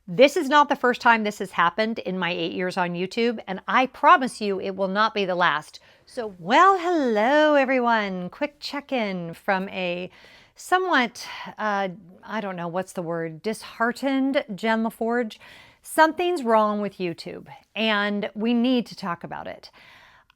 This is not the first time this has happened in my 8 years on YouTube, and I promise you it will not be the last. So, well, hello everyone. Quick check-in from a somewhat, I don't know, what's the word, disheartened Gem LaForge. Something's wrong with YouTube, and we need to talk about it.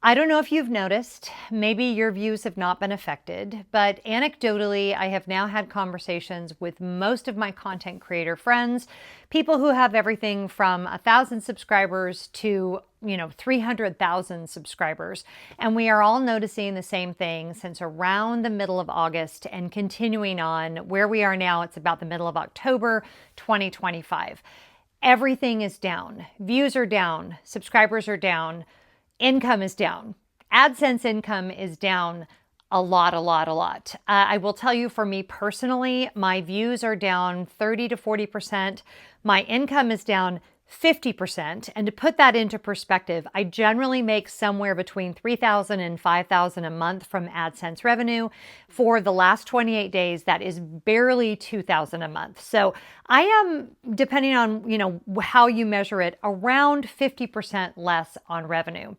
I don't know if you've noticed, maybe your views have not been affected, but anecdotally, I have now had conversations with most of my content creator friends, people who have everything from 1,000 subscribers to 300,000 subscribers. And we are all noticing the same thing since around the middle of August and continuing on where we are now. It's about the middle of October 2025. Everything is down. Views are down. Subscribers are down. Income is down. AdSense income is down a lot. I will tell you, for me personally, my views are down 30 to 40%. My income is down 50%. And to put that into perspective, I generally make somewhere between $3,000 and $5,000 a month from AdSense revenue. For the last 28 days, that is barely $2,000 a month. So I am, depending on, how you measure it, around 50% less on revenue.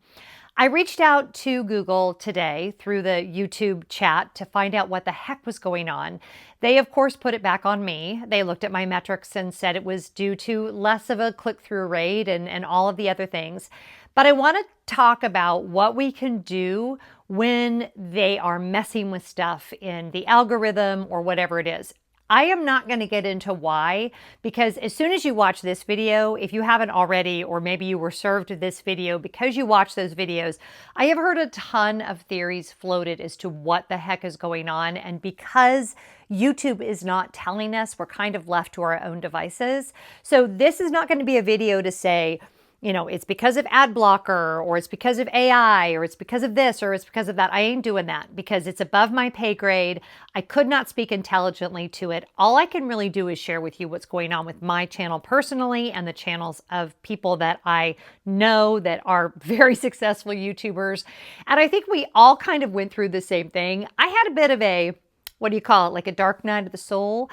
I reached out to Google today through the YouTube chat to find out what the heck was going on. They, of course, put it back on me. They looked at my metrics and said it was due to less of a click-through rate and all of the other things. But I want to talk about what we can do when they are messing with stuff in the algorithm or whatever it is. I am not going to get into why, because as soon as you watch this video, if you haven't already, or maybe you were served this video because you watch those videos, I have heard a ton of theories floated as to what the heck is going on. And because YouTube is not telling us, we're kind of left to our own devices. So this is not going to be a video to say, it's because of ad blocker, or it's because of AI, or it's because of this, or it's because of that. I ain't doing that because it's above my pay grade. I could not speak intelligently to it. All I can really do is share with you what's going on with my channel personally and the channels of people that I know that are very successful YouTubers. And I think we all kind of went through the same thing. I had a bit of a like a dark night of the soul,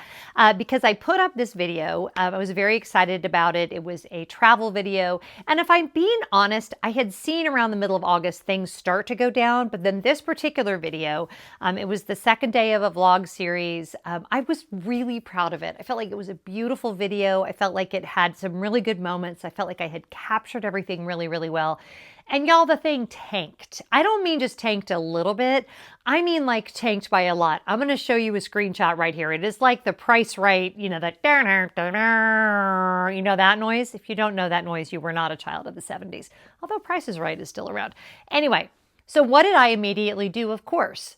because I put up this video. I was very excited about it. It was a travel video. And if I'm being honest, I had seen around the middle of August things start to go down. But then this particular video, it was the second day of a vlog series. I was really proud of it. I felt like it was a beautiful video. I felt like it had some really good moments. I felt like I had captured everything really, really well. And y'all, the thing tanked. I don't mean just tanked a little bit. I mean like tanked by a lot. I'm going to show you a screenshot right here. It is like the Price Right, that, that noise. If you don't know that noise, you were not a child of the 70s. Although Price is Right is still around. Anyway, so what did I immediately do? Of course.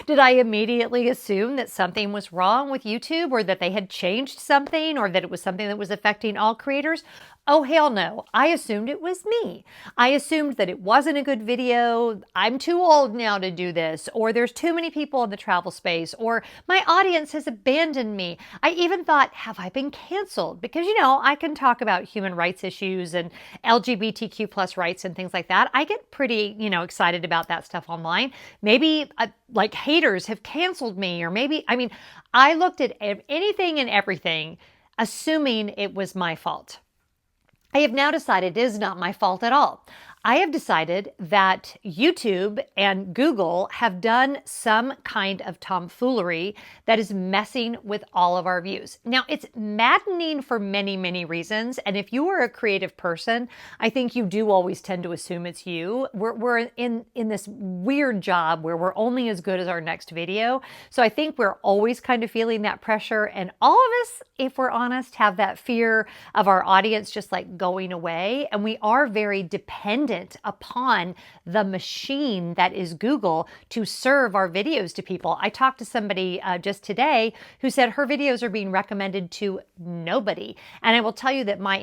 Did I immediately assume that something was wrong with YouTube, or that they had changed something, or that it was something that was affecting all creators? Oh, hell no. I assumed it was me. I assumed that it wasn't a good video. I'm too old now to do this, or there's too many people in the travel space, or my audience has abandoned me. I even thought, have I been canceled? Because, I can talk about human rights issues and LGBTQ plus rights and things like that. I get pretty, excited about that stuff online. Maybe like haters have canceled me, or maybe, I looked at anything and everything, assuming it was my fault. I have now decided it is not my fault at all. I have decided that YouTube and Google have done some kind of tomfoolery that is messing with all of our views. Now, it's maddening for many, many reasons. And if you are a creative person, I think you do always tend to assume it's you. We're in this weird job where we're only as good as our next video. So I think we're always kind of feeling that pressure. And all of us, if we're honest, have that fear of our audience just like going away. And we are very dependent upon the machine that is Google to serve our videos to people. I talked to somebody just today who said her videos are being recommended to nobody. And I will tell you that my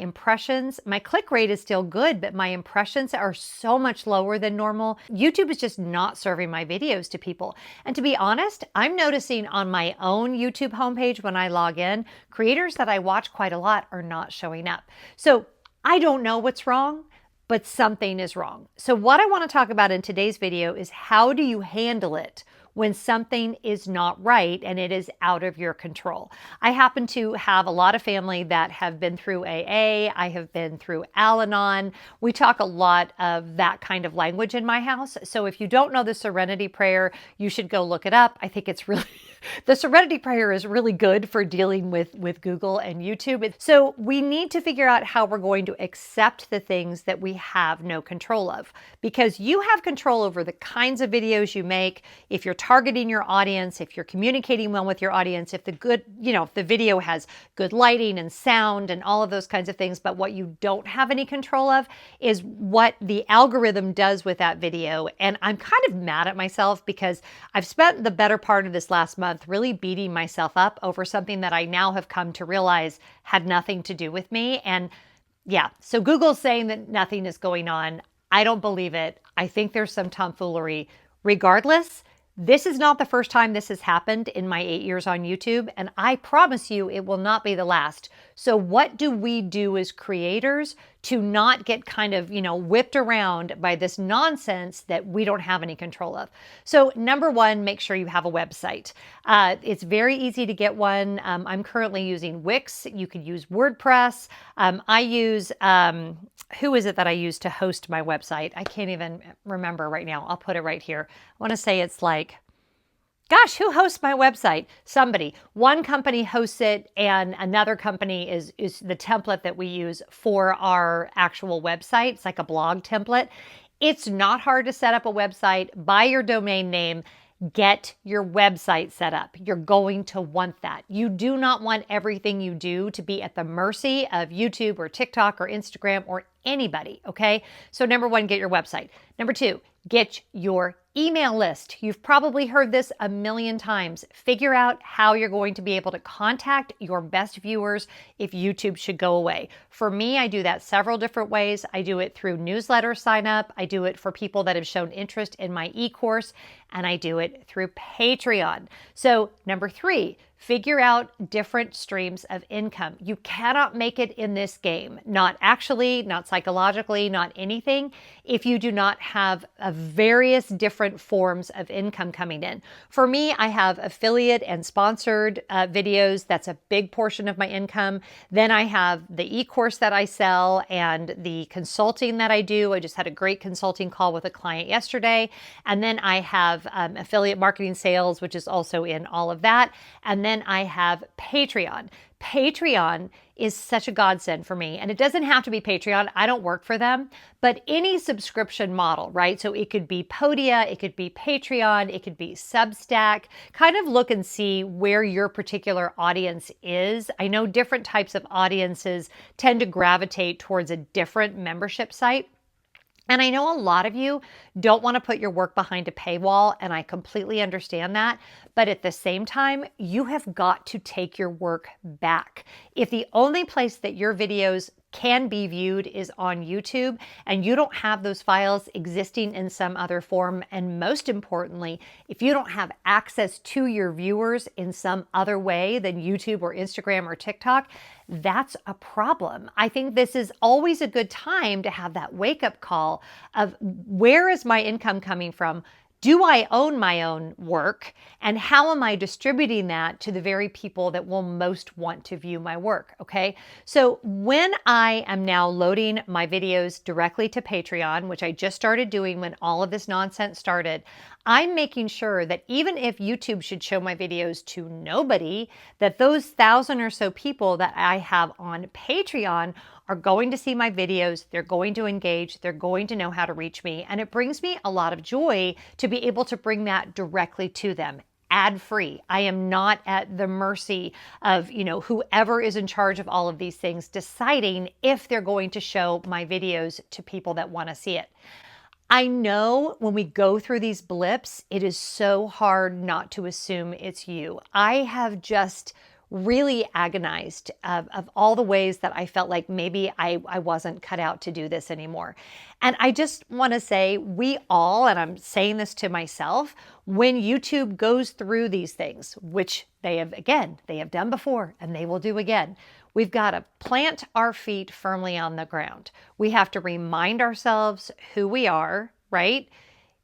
click rate is still good, but my impressions are so much lower than normal. YouTube is just not serving my videos to people. And to be honest, I'm noticing on my own YouTube homepage when I log in, creators that I watch quite a lot are not showing up. So I don't know what's wrong, but something is wrong. So what I want to talk about in today's video is how do you handle it when something is not right and it is out of your control. I happen to have a lot of family that have been through AA. I have been through Al-Anon. We talk a lot of that kind of language in my house. So if you don't know the Serenity Prayer, you should go look it up. I think it's really the Serenity Prayer is really good for dealing with Google and YouTube. So we need to figure out how we're going to accept the things that we have no control of, because you have control over the kinds of videos you make. If you're targeting your audience, if you're communicating well with your audience, if if the video has good lighting and sound and all of those kinds of things. But what you don't have any control of is what the algorithm does with that video. And I'm kind of mad at myself because I've spent the better part of this last month really beating myself up over something that I now have come to realize had nothing to do with me. And yeah, so Google's saying that nothing is going on. I don't believe it. I think there's some tomfoolery. Regardless, this is not the first time this has happened in my 8 years on YouTube, and I promise you it will not be the last. So what do we do as creators to not get kind of, whipped around by this nonsense that we don't have any control of? So number one, make sure you have a website. It's very easy to get one. I'm currently using Wix. You could use WordPress. I use, who is it that I use to host my website? I can't even remember right now. I'll put it right here. I want to say it's like, gosh, who hosts my website? Somebody. One company hosts it, and another company is the template that we use for our actual website. It's like a blog template. It's not hard to set up a website. Buy your domain name. Get your website set up. You're going to want that. You do not want everything you do to be at the mercy of YouTube or TikTok or Instagram or anybody, okay? So number one, get your website. Number two, get your email list. You've probably heard this a million times. Figure out how you're going to be able to contact your best viewers if YouTube should go away. For me, I do that several different ways. I do it through newsletter sign up. I do it for people that have shown interest in my e-course, and I do it through Patreon. So number three, figure out different streams of income. You cannot make it in this game, not actually, not psychologically, not anything, if you do not have various different forms of income coming in. For me, I have affiliate and sponsored videos. That's a big portion of my income. Then I have the e-course that I sell and the consulting that I do. I just had a great consulting call with a client yesterday. And then I have affiliate marketing sales, which is also in all of that. And then I have Patreon. Patreon is such a godsend for me. And it doesn't have to be Patreon. I don't work for them, but any subscription model, right? So it could be Podia, it could be Patreon, it could be Substack. Kind of look and see where your particular audience is. I know different types of audiences tend to gravitate towards a different membership site. And I know a lot of you don't want to put your work behind a paywall, and I completely understand that. But at the same time, you have got to take your work back. If the only place that your videos can be viewed is on YouTube, and you don't have those files existing in some other form, and most importantly, if you don't have access to your viewers in some other way than YouTube or Instagram or TikTok, that's a problem. I think this is always a good time to have that wake-up call of, where is my income coming from? Do I own my own work? And how am I distributing that to the very people that will most want to view my work? Okay. So when I am now loading my videos directly to Patreon, which I just started doing when all of this nonsense started, I'm making sure that even if YouTube should show my videos to nobody, that those 1,000 or so people that I have on Patreon are going to see my videos, they're going to engage, they're going to know how to reach me. And it brings me a lot of joy to be able to bring that directly to them, ad-free. I am not at the mercy of, whoever is in charge of all of these things deciding if they're going to show my videos to people that want to see it. I know when we go through these blips, it is so hard not to assume it's you. I have just really agonized of all the ways that I felt like maybe I wasn't cut out to do this anymore. And I just want to say, we all, and I'm saying this to myself, when YouTube goes through these things, which they have done before and they will do again, we've got to plant our feet firmly on the ground. We have to remind ourselves who we are, right?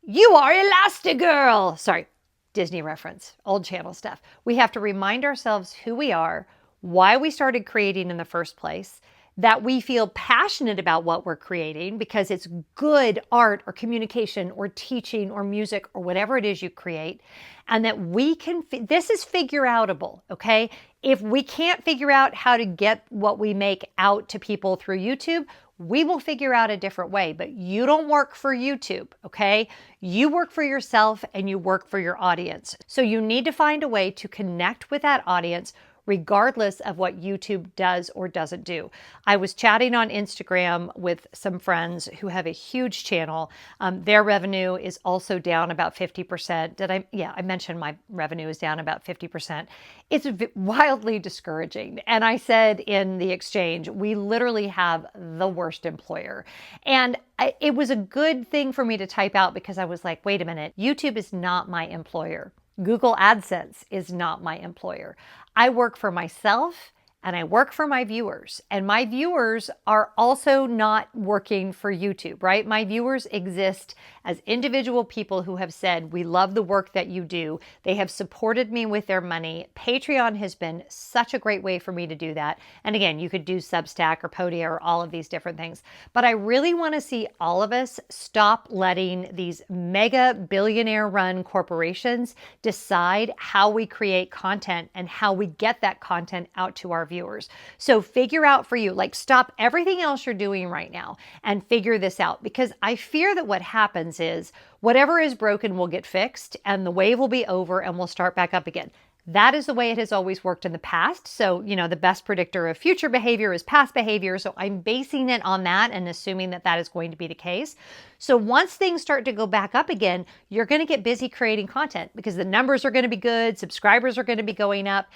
You are Elastigirl. Sorry. Disney reference, old channel stuff. We have to remind ourselves who we are, why we started creating in the first place, that we feel passionate about what we're creating because it's good art or communication or teaching or music or whatever it is you create, and that we can, this is figure outable, okay? If we can't figure out how to get what we make out to people through YouTube, we will figure out a different way, but you don't work for YouTube, okay? You work for yourself and you work for your audience. So you need to find a way to connect with that audience regardless of what YouTube does or doesn't do. I was chatting on Instagram with some friends who have a huge channel. Their revenue is also down about 50%. Yeah, I mentioned my revenue is down about 50%. It's wildly discouraging. And I said in the exchange, we literally have the worst employer. And it was a good thing for me to type out because I was like, wait a minute, YouTube is not my employer. Google AdSense is not my employer. I work for myself and I work for my viewers. And my viewers are also not working for YouTube, right? My viewers exist as individual people who have said, we love the work that you do. They have supported me with their money. Patreon has been such a great way for me to do that. And again, you could do Substack or Podia or all of these different things. But I really want to see all of us stop letting these mega billionaire run corporations decide how we create content and how we get that content out to our viewers. So figure out for you, like stop everything else you're doing right now and figure this out, because I fear that what happens is whatever is broken will get fixed and the wave will be over and we'll start back up again. That is the way it has always worked in the past. So, the best predictor of future behavior is past behavior. So I'm basing it on that and assuming that that is going to be the case. So once things start to go back up again, you're going to get busy creating content because the numbers are going to be good, subscribers are going to be going up.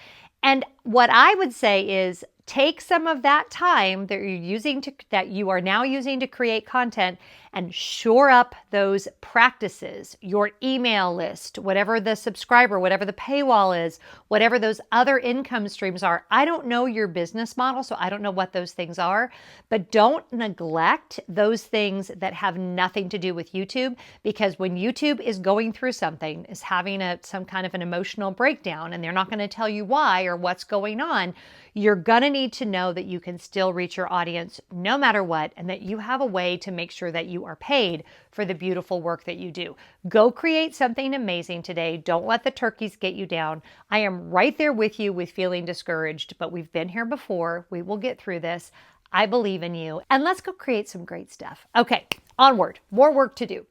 And what I would say is take some of that time that you are now using to create content and shore up those practices, your email list, whatever the subscriber, whatever the paywall is, whatever those other income streams are. I don't know your business model, so I don't know what those things are, but don't neglect those things that have nothing to do with YouTube, because when YouTube is going through something, is having some kind of an emotional breakdown, and they're not going to tell you why or what's going on, you're going to need to know that you can still reach your audience no matter what, and that you have a way to make sure that you are paid for the beautiful work that you do. Go create something amazing today. Don't let the turkeys get you down. I am right there with you with feeling discouraged, but we've been here before. We will get through this. I believe in you, and let's go create some great stuff. Okay, onward. More work to do.